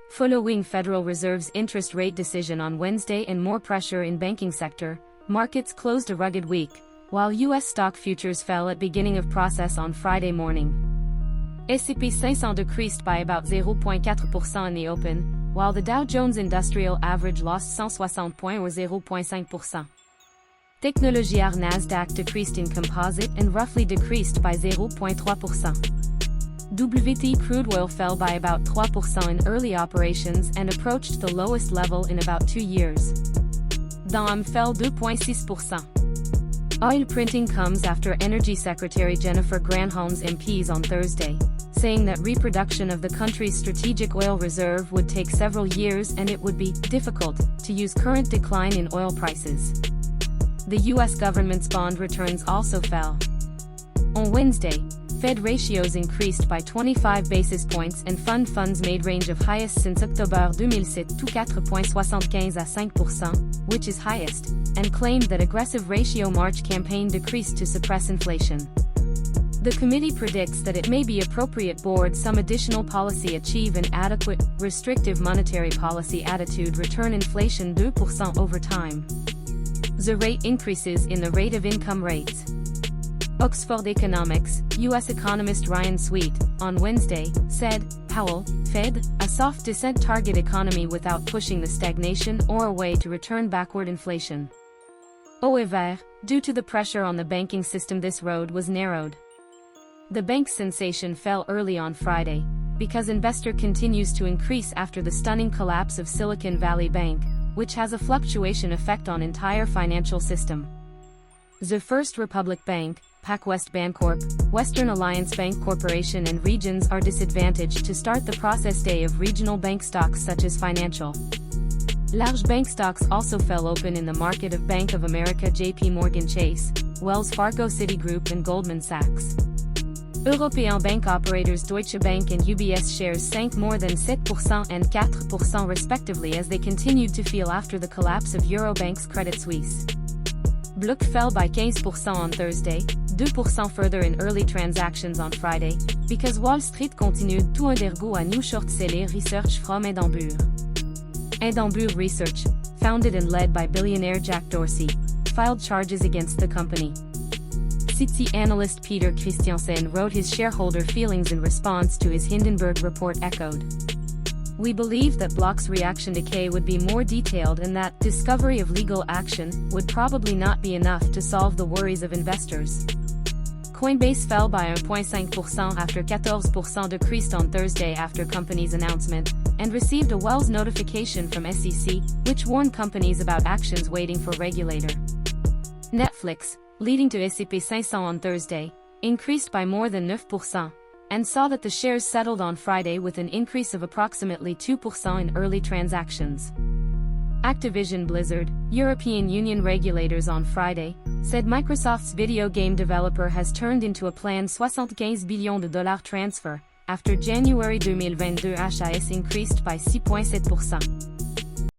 Following Federal Reserve's interest rate decision on Wednesday and more pressure in banking sector, markets closed a rugged week, while U.S. stock futures fell at beginning of process on Friday morning. S&P 500 decreased by about 0.4% in the open, while the Dow Jones Industrial Average lost 160 points or 0.5%. Technologies Nasdaq decreased in composite and roughly decreased by 0.3%. WTI crude oil fell by about 3% in early operations and approached the lowest level in about 2 years. DAM fell 2.6%. Oil printing comes after Energy Secretary Jennifer Granholm's MPs on Thursday, saying that reproduction of the country's strategic oil reserve would take several years and it would be difficult to use current decline in oil prices. The U.S. government's bond returns also fell. On Wednesday, Fed ratios increased by 25 basis points and funds made range of highest since October 2007 to 4.75 à 5%, which is highest, and claimed that aggressive ratio March campaign decreased to suppress inflation. The committee predicts that it may be appropriate board some additional policy achieve an adequate, restrictive monetary policy attitude return inflation 2% over time. The rate increases in the rate of income rates. Oxford Economics, U.S. economist Ryan Sweet, on Wednesday, said, Powell, Fed, a soft descent target economy without pushing the stagnation or a way to return backward inflation. However, due to the pressure on the banking system this road was narrowed. The bank sensation fell early on Friday, because investor continues to increase after the stunning collapse of Silicon Valley Bank, which has a fluctuation effect on entire financial system. The First Republic Bank, PacWest Bancorp, Western Alliance Bank Corporation and regions are disadvantaged to start the process day of regional bank stocks such as financial. Large bank stocks also fell open in the market of Bank of America, JP Morgan Chase, Wells Fargo, Citigroup and Goldman Sachs. European bank operators Deutsche Bank and UBS shares sank more than 7% and 4% respectively as they continued to feel after the collapse of Eurobank's Credit Suisse. Block fell by 15% on Thursday, 2% further in early transactions on Friday, because Wall Street continued to undergo a new short-selling research from Edinburgh. Edinburgh Research, founded and led by billionaire Jack Dorsey, filed charges against the company. Citi analyst Peter Christiansen wrote his shareholder feelings in response to his Hindenburg report echoed. We believe that Block's reaction decay would be more detailed and that discovery of legal action would probably not be enough to solve the worries of investors. Coinbase fell by 1.5% after 14% decreased on Thursday after company's announcement, and received a Wells notification from SEC, which warned companies about actions waiting for regulator. Netflix, leading to S&P 500 on Thursday, increased by more than 9%, and saw that the shares settled on Friday with an increase of approximately 2% in early transactions. Activision Blizzard, European Union regulators on Friday, said Microsoft's video game developer has turned into a planned $75 billion transfer, after January 2022 HAS increased by 6.7%.